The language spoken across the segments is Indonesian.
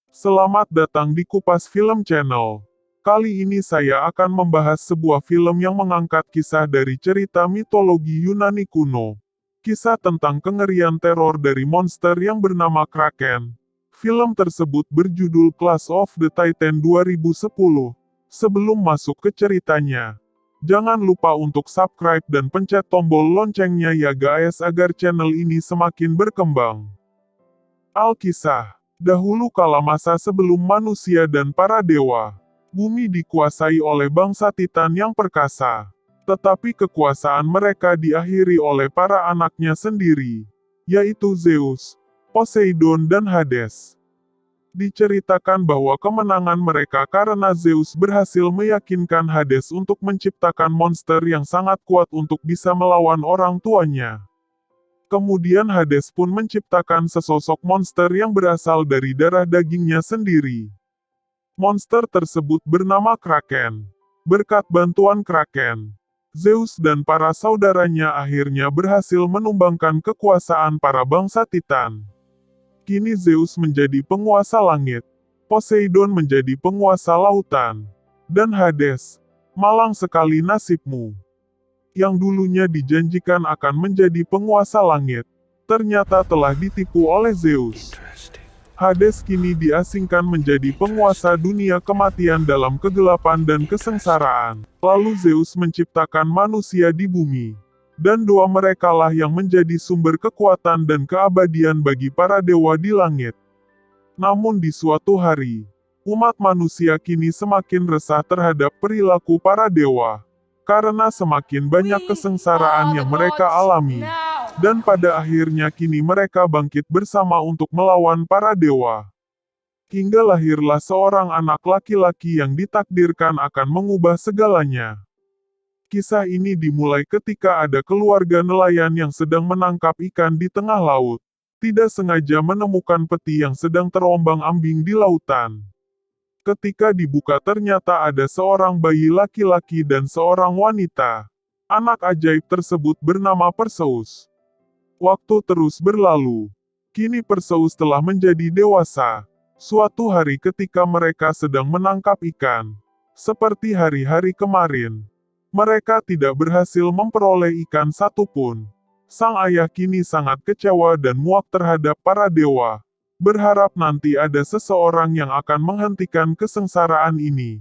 Selamat datang di Kupas Film Channel. Kali ini saya akan membahas sebuah film yang mengangkat kisah dari cerita mitologi Yunani kuno. Kisah tentang kengerian teror dari monster yang bernama Kraken. Film tersebut berjudul Clash of the Titan 2010. Sebelum masuk ke ceritanya, jangan lupa untuk subscribe dan pencet tombol loncengnya ya guys agar channel ini semakin berkembang. Alkisah. Dahulu kala masa sebelum manusia dan para dewa, bumi dikuasai oleh bangsa Titan yang perkasa. Tetapi kekuasaan mereka diakhiri oleh para anaknya sendiri, yaitu Zeus, Poseidon dan Hades. Diceritakan bahwa kemenangan mereka karena Zeus berhasil meyakinkan Hades untuk menciptakan monster yang sangat kuat untuk bisa melawan orang tuanya. Kemudian Hades pun menciptakan sesosok monster yang berasal dari darah dagingnya sendiri. Monster tersebut bernama Kraken. Berkat bantuan Kraken, Zeus dan para saudaranya akhirnya berhasil menumbangkan kekuasaan para bangsa Titan. Kini Zeus menjadi penguasa langit, Poseidon menjadi penguasa lautan, dan Hades, malang sekali nasibmu. Yang dulunya dijanjikan akan menjadi penguasa langit, ternyata telah ditipu oleh Zeus. Hades kini diasingkan menjadi penguasa dunia kematian dalam kegelapan dan kesengsaraan. Lalu Zeus menciptakan manusia di bumi, dan doa merekalah yang menjadi sumber kekuatan dan keabadian bagi para dewa di langit. Namun di suatu hari, umat manusia kini semakin resah terhadap perilaku para dewa. Karena semakin banyak kesengsaraan yang mereka alami, dan pada akhirnya kini mereka bangkit bersama untuk melawan para dewa. Hingga lahirlah seorang anak laki-laki yang ditakdirkan akan mengubah segalanya. Kisah ini dimulai ketika ada keluarga nelayan yang sedang menangkap ikan di tengah laut, tidak sengaja menemukan peti yang sedang terombang-ambing di lautan. Ketika dibuka ternyata ada seorang bayi laki-laki dan seorang wanita. Anak ajaib tersebut bernama Perseus. Waktu terus berlalu. Kini Perseus telah menjadi dewasa. Suatu hari ketika mereka sedang menangkap ikan, seperti hari-hari kemarin, mereka tidak berhasil memperoleh ikan satupun. Sang ayah kini sangat kecewa dan muak terhadap para dewa. Berharap nanti ada seseorang yang akan menghentikan kesengsaraan ini.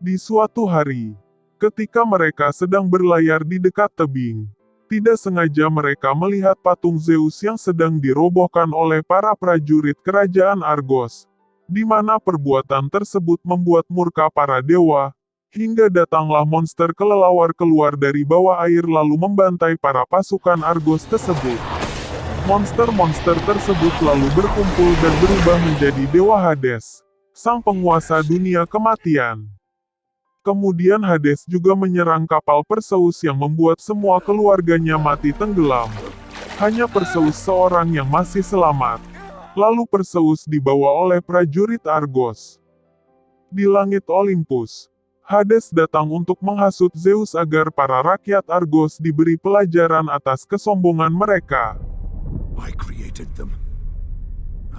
Di suatu hari, ketika mereka sedang berlayar di dekat tebing, tidak sengaja mereka melihat patung Zeus yang sedang dirobohkan oleh para prajurit kerajaan Argos, di mana perbuatan tersebut membuat murka para dewa, hingga datanglah monster kelelawar keluar dari bawah air lalu membantai para pasukan Argos tersebut. Monster-monster tersebut lalu berkumpul dan berubah menjadi Dewa Hades, sang penguasa dunia kematian. Kemudian Hades juga menyerang kapal Perseus yang membuat semua keluarganya mati tenggelam. Hanya Perseus seorang yang masih selamat. Lalu Perseus dibawa oleh prajurit Argos. Di langit Olympus, Hades datang untuk menghasut Zeus agar para rakyat Argos diberi pelajaran atas kesombongan mereka. I created them,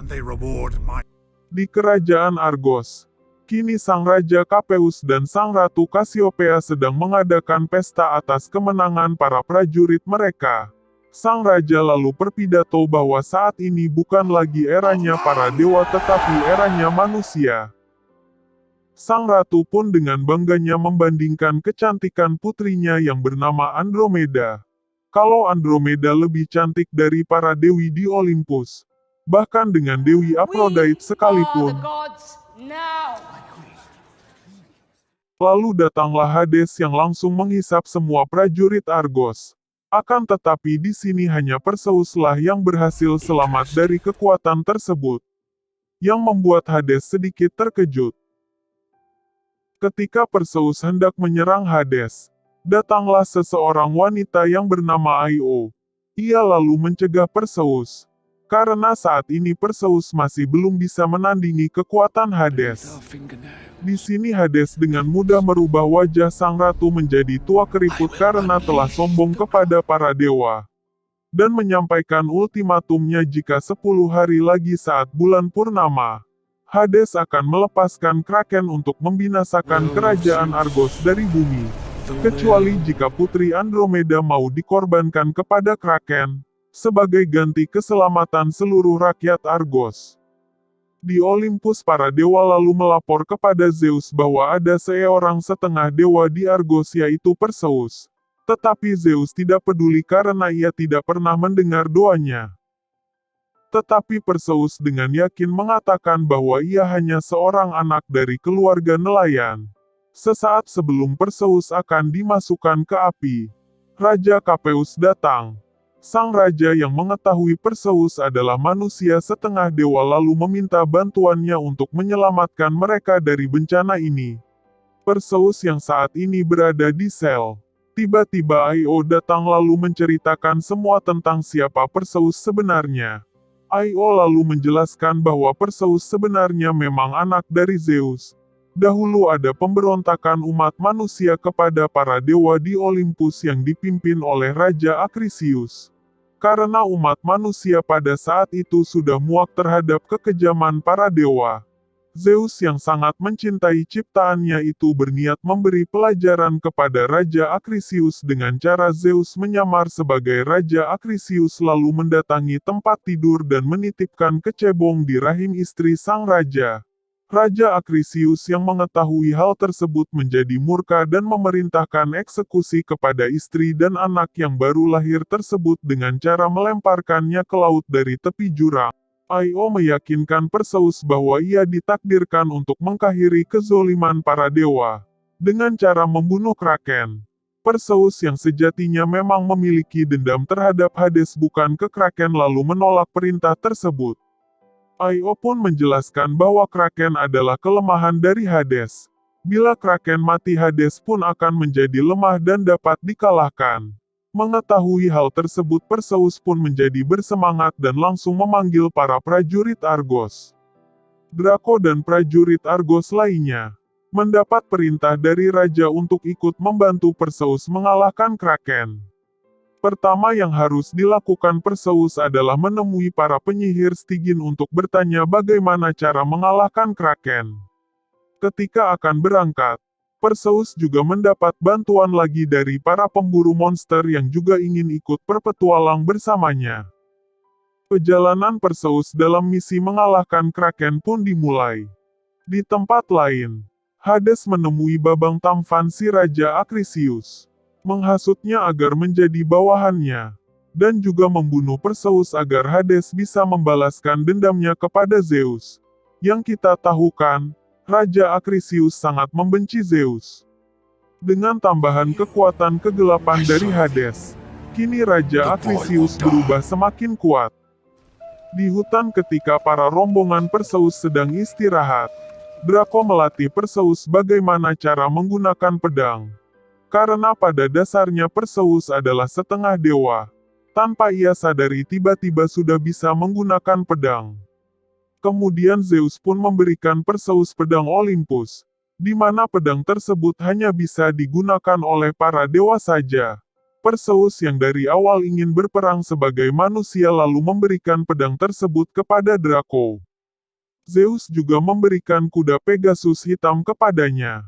and they reward my... Di kerajaan Argos, kini Sang Raja Kapeus dan Sang Ratu Kasiopea sedang mengadakan pesta atas kemenangan para prajurit mereka. Sang Raja lalu berpidato bahwa saat ini bukan lagi eranya para dewa tetapi eranya manusia. Sang Ratu pun dengan bangganya membandingkan kecantikan putrinya yang bernama Andromeda. Kalau Andromeda lebih cantik dari para dewi di Olympus, bahkan dengan Dewi Aphrodite sekalipun. Lalu datanglah Hades yang langsung menghisap semua prajurit Argos. Akan tetapi di sini hanya Perseuslah yang berhasil selamat dari kekuatan tersebut, yang membuat Hades sedikit terkejut. Ketika Perseus hendak menyerang Hades, datanglah seseorang wanita yang bernama Io. Ia lalu mencegah Perseus. Karena saat ini Perseus masih belum bisa menandingi kekuatan Hades. Di sini Hades dengan mudah merubah wajah sang ratu menjadi tua keriput karena telah sombong kepada para dewa. Dan menyampaikan ultimatumnya jika 10 hari lagi saat bulan purnama, Hades akan melepaskan Kraken untuk membinasakan kerajaan Argos dari bumi. Kecuali jika Putri Andromeda mau dikorbankan kepada Kraken, sebagai ganti keselamatan seluruh rakyat Argos. Di Olympus para dewa lalu melapor kepada Zeus bahwa ada seorang setengah dewa di Argos yaitu Perseus. Tetapi Zeus tidak peduli karena ia tidak pernah mendengar doanya. Tetapi Perseus dengan yakin mengatakan bahwa ia hanya seorang anak dari keluarga nelayan. Sesaat sebelum Perseus akan dimasukkan ke api, Raja Capeus datang. Sang raja yang mengetahui Perseus adalah manusia setengah dewa lalu meminta bantuannya untuk menyelamatkan mereka dari bencana ini. Perseus yang saat ini berada di sel. Tiba-tiba Io datang lalu menceritakan semua tentang siapa Perseus sebenarnya. Io lalu menjelaskan bahwa Perseus sebenarnya memang anak dari Zeus. Dahulu ada pemberontakan umat manusia kepada para dewa di Olympus yang dipimpin oleh Raja Acrisius. Karena umat manusia pada saat itu sudah muak terhadap kekejaman para dewa. Zeus yang sangat mencintai ciptaannya itu berniat memberi pelajaran kepada Raja Acrisius dengan cara Zeus menyamar sebagai Raja Acrisius lalu mendatangi tempat tidur dan menitipkan kecebong di rahim istri sang raja. Raja Acrisius yang mengetahui hal tersebut menjadi murka dan memerintahkan eksekusi kepada istri dan anak yang baru lahir tersebut dengan cara melemparkannya ke laut dari tepi jurang. Io meyakinkan Perseus bahwa ia ditakdirkan untuk mengakhiri kezoliman para dewa dengan cara membunuh Kraken. Perseus yang sejatinya memang memiliki dendam terhadap Hades bukan ke Kraken lalu menolak perintah tersebut. Io pun menjelaskan bahwa Kraken adalah kelemahan dari Hades. Bila Kraken mati Hades pun akan menjadi lemah dan dapat dikalahkan. Mengetahui hal tersebut Perseus pun menjadi bersemangat dan langsung memanggil para prajurit Argos. Draco dan prajurit Argos lainnya mendapat perintah dari raja untuk ikut membantu Perseus mengalahkan Kraken. Pertama yang harus dilakukan Perseus adalah menemui para penyihir Stygian untuk bertanya bagaimana cara mengalahkan Kraken. Ketika akan berangkat, Perseus juga mendapat bantuan lagi dari para pemburu monster yang juga ingin ikut berpetualang bersamanya. Perjalanan Perseus dalam misi mengalahkan Kraken pun dimulai. Di tempat lain, Hades menemui Babang Tampan si Raja Acrisius, menghasutnya agar menjadi bawahannya, dan juga membunuh Perseus agar Hades bisa membalaskan dendamnya kepada Zeus. Yang kita tahu kan, Raja Acrisius sangat membenci Zeus. Dengan tambahan kekuatan kegelapan dari Hades, kini Raja Acrisius berubah semakin kuat. Di hutan ketika para rombongan Perseus sedang istirahat, Draco melatih Perseus bagaimana cara menggunakan pedang. Karena pada dasarnya Perseus adalah setengah dewa. Tanpa ia sadari tiba-tiba sudah bisa menggunakan pedang. Kemudian Zeus pun memberikan Perseus pedang Olympus, di mana pedang tersebut hanya bisa digunakan oleh para dewa saja. Perseus yang dari awal ingin berperang sebagai manusia lalu memberikan pedang tersebut kepada Draco. Zeus juga memberikan kuda Pegasus hitam kepadanya.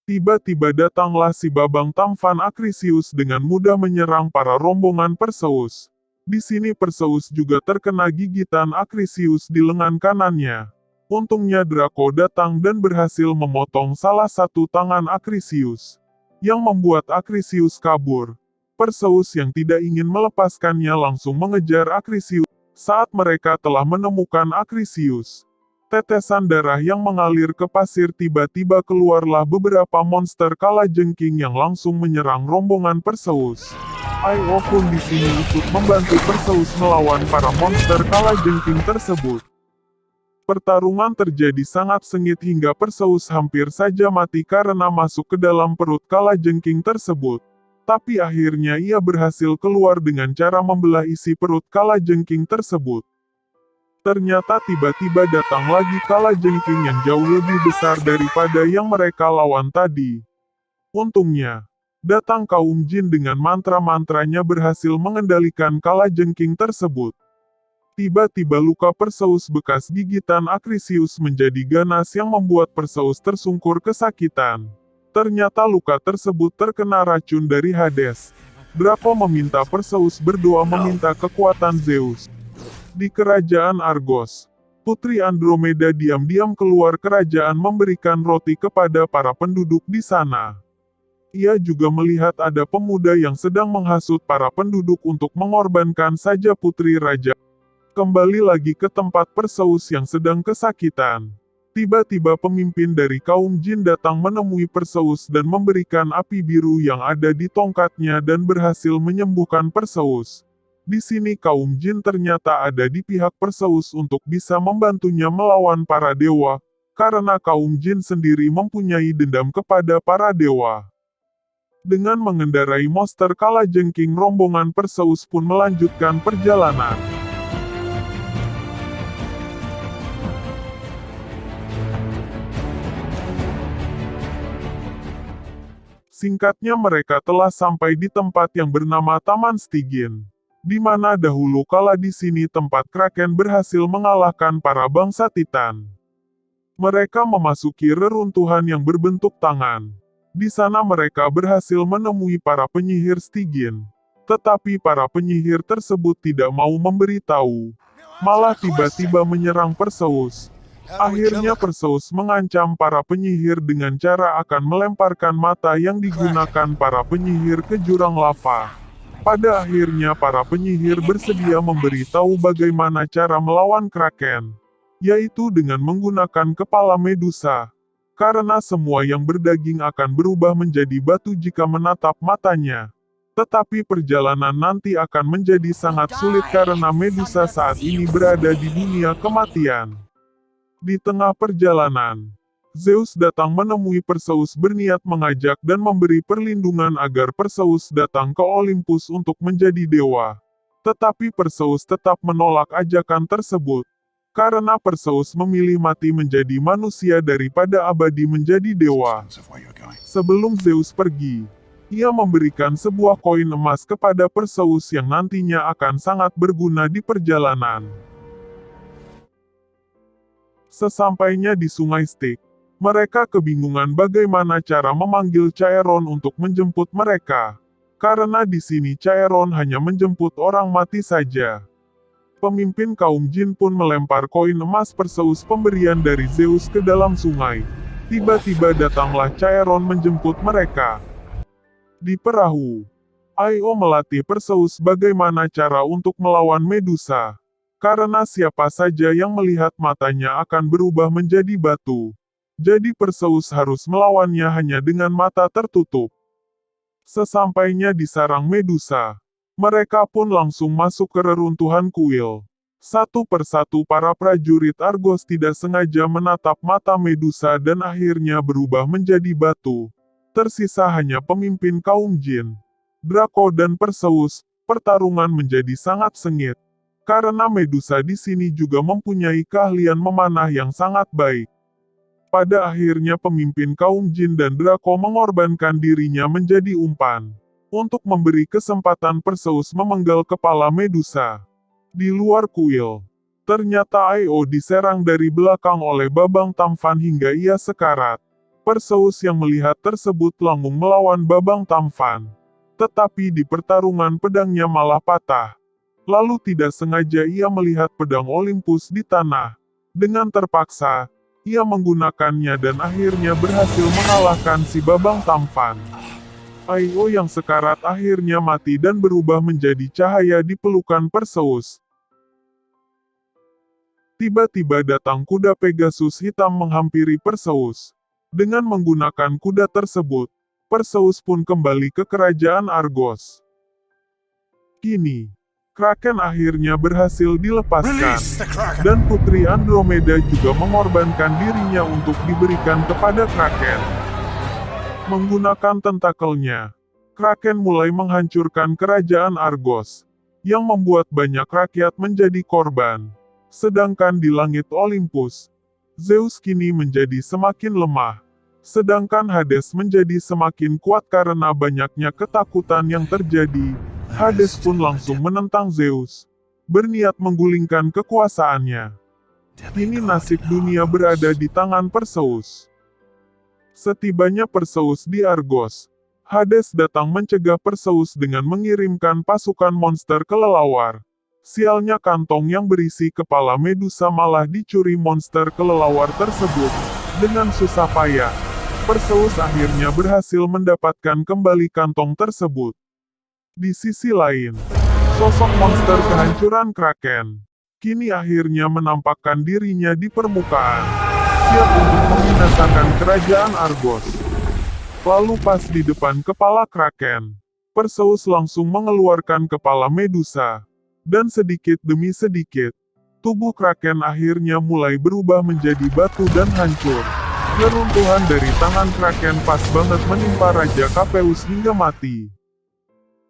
Tiba-tiba datanglah si Babang Tampan Acrisius dengan mudah menyerang para rombongan Perseus. Di sini Perseus juga terkena gigitan Acrisius di lengan kanannya. Untungnya Draco datang dan berhasil memotong salah satu tangan Acrisius, yang membuat Acrisius kabur. Perseus yang tidak ingin melepaskannya langsung mengejar Acrisius. Saat mereka telah menemukan Acrisius, tetesan darah yang mengalir ke pasir tiba-tiba keluarlah beberapa monster kalajengking yang langsung menyerang rombongan Perseus. Io pun di sini ikut membantu Perseus melawan para monster kalajengking tersebut. Pertarungan terjadi sangat sengit hingga Perseus hampir saja mati karena masuk ke dalam perut kalajengking tersebut. Tapi akhirnya ia berhasil keluar dengan cara membelah isi perut kalajengking tersebut. Ternyata tiba-tiba datang lagi kalajengking yang jauh lebih besar daripada yang mereka lawan tadi. Untungnya, datang kaum jin dengan mantra-mantranya berhasil mengendalikan kalajengking tersebut. Tiba-tiba luka Perseus bekas gigitan Acrisius menjadi ganas yang membuat Perseus tersungkur kesakitan. Ternyata luka tersebut terkena racun dari Hades. Draco meminta Perseus berdoa meminta kekuatan Zeus. Di kerajaan Argos, Putri Andromeda diam-diam keluar kerajaan memberikan roti kepada para penduduk di sana. Ia juga melihat ada pemuda yang sedang menghasut para penduduk untuk mengorbankan saja putri raja. Kembali lagi ke tempat Perseus yang sedang kesakitan. Tiba-tiba pemimpin dari kaum jin datang menemui Perseus dan memberikan api biru yang ada di tongkatnya dan berhasil menyembuhkan Perseus. Di sini kaum jin ternyata ada di pihak Perseus untuk bisa membantunya melawan para dewa, karena kaum jin sendiri mempunyai dendam kepada para dewa. Dengan mengendarai monster kalajengking, rombongan Perseus pun melanjutkan perjalanan. Singkatnya mereka telah sampai di tempat yang bernama Taman Stygian, di mana dahulu kala di sini tempat Kraken berhasil mengalahkan para bangsa Titan. Mereka memasuki reruntuhan yang berbentuk tangan. Di sana mereka berhasil menemui para penyihir Stygian. Tetapi para penyihir tersebut tidak mau memberitahu. Malah tiba-tiba menyerang Perseus. Akhirnya Perseus mengancam para penyihir dengan cara akan melemparkan mata yang digunakan para penyihir ke jurang lava. Pada akhirnya para penyihir bersedia memberitahu bagaimana cara melawan Kraken, yaitu dengan menggunakan kepala Medusa. Karena semua yang berdaging akan berubah menjadi batu jika menatap matanya. Tetapi perjalanan nanti akan menjadi sangat sulit karena Medusa saat ini berada di dunia kematian. Di tengah perjalanan, Zeus datang menemui Perseus berniat mengajak dan memberi perlindungan agar Perseus datang ke Olympus untuk menjadi dewa. Tetapi Perseus tetap menolak ajakan tersebut. Karena Perseus memilih mati menjadi manusia daripada abadi menjadi dewa. Sebelum Zeus pergi, ia memberikan sebuah koin emas kepada Perseus yang nantinya akan sangat berguna di perjalanan. Sesampainya di Sungai Styx, mereka kebingungan bagaimana cara memanggil Chaeron untuk menjemput mereka. Karena di sini Chaeron hanya menjemput orang mati saja. Pemimpin kaum jin pun melempar koin emas Perseus pemberian dari Zeus ke dalam sungai. Tiba-tiba datanglah Chaeron menjemput mereka. Di perahu, Io melatih Perseus bagaimana cara untuk melawan Medusa. Karena siapa saja yang melihat matanya akan berubah menjadi batu. Jadi Perseus harus melawannya hanya dengan mata tertutup. Sesampainya di sarang Medusa, mereka pun langsung masuk ke reruntuhan kuil. Satu persatu para prajurit Argos tidak sengaja menatap mata Medusa dan akhirnya berubah menjadi batu. Tersisa hanya pemimpin kaum jin, Draco dan Perseus. Pertarungan menjadi sangat sengit. Karena Medusa di sini juga mempunyai keahlian memanah yang sangat baik. Pada akhirnya pemimpin kaum jin dan Draco mengorbankan dirinya menjadi umpan untuk memberi kesempatan Perseus memenggal kepala Medusa. Di luar kuil, ternyata Io diserang dari belakang oleh Babang Tampan hingga ia sekarat. Perseus yang melihat tersebut langsung melawan Babang Tampan. Tetapi di pertarungan pedangnya malah patah. Lalu tidak sengaja ia melihat pedang Olympus di tanah. Dengan terpaksa, ia menggunakannya dan akhirnya berhasil mengalahkan si Babang Tampan. Io yang sekarat akhirnya mati dan berubah menjadi cahaya di pelukan Perseus. Tiba-tiba datang kuda Pegasus hitam menghampiri Perseus. Dengan menggunakan kuda tersebut, Perseus pun kembali ke kerajaan Argos. Kini, Kraken akhirnya berhasil dilepaskan, dan Putri Andromeda juga mengorbankan dirinya untuk diberikan kepada Kraken. Menggunakan tentakelnya, Kraken mulai menghancurkan kerajaan Argos, yang membuat banyak rakyat menjadi korban. Sedangkan di langit Olympus, Zeus kini menjadi semakin lemah. Sedangkan Hades menjadi semakin kuat karena banyaknya ketakutan yang terjadi. Hades pun langsung menentang Zeus. berniat menggulingkan kekuasaannya. Kini nasib dunia berada di tangan Perseus. Setibanya Perseus di Argos, Hades datang mencegah Perseus dengan mengirimkan pasukan monster kelelawar. Sialnya kantong yang berisi kepala Medusa malah dicuri monster kelelawar tersebut. Dengan susah payah, Perseus akhirnya berhasil mendapatkan kembali kantong tersebut. Di sisi lain, sosok monster kehancuran Kraken kini akhirnya menampakkan dirinya di permukaan, siap untuk membinasakan kerajaan Argos. Lalu pas di depan kepala Kraken, Perseus langsung mengeluarkan kepala Medusa. Dan sedikit demi sedikit, tubuh Kraken akhirnya mulai berubah menjadi batu dan hancur. Neruntuhan dari tangan Kraken pas banget menimpa Raja Capeus hingga mati.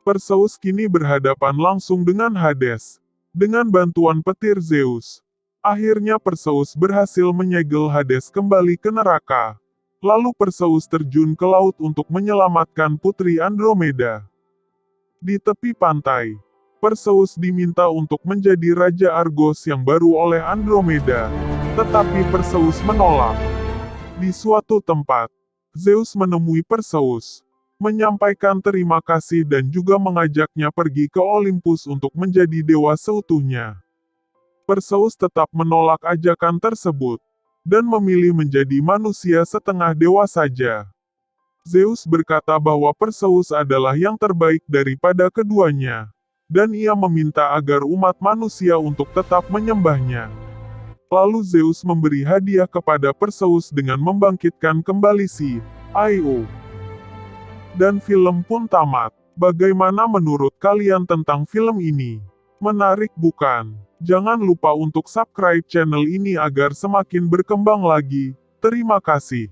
Perseus kini berhadapan langsung dengan Hades. Dengan bantuan petir Zeus, akhirnya Perseus berhasil menyegel Hades kembali ke neraka. Lalu Perseus terjun ke laut untuk menyelamatkan Putri Andromeda. Di tepi pantai, Perseus diminta untuk menjadi Raja Argos yang baru oleh Andromeda, tetapi Perseus menolak. Di suatu tempat, Zeus menemui Perseus, menyampaikan terima kasih dan juga mengajaknya pergi ke Olympus untuk menjadi dewa seutuhnya. Perseus tetap menolak ajakan tersebut, dan memilih menjadi manusia setengah dewa saja. Zeus berkata bahwa Perseus adalah yang terbaik daripada keduanya, dan ia meminta agar umat manusia untuk tetap menyembahnya. Lalu Zeus memberi hadiah kepada Perseus dengan membangkitkan kembali si Io. Dan film pun tamat. Bagaimana menurut kalian tentang film ini? Menarik bukan? Jangan lupa untuk subscribe channel ini agar semakin berkembang lagi. Terima kasih.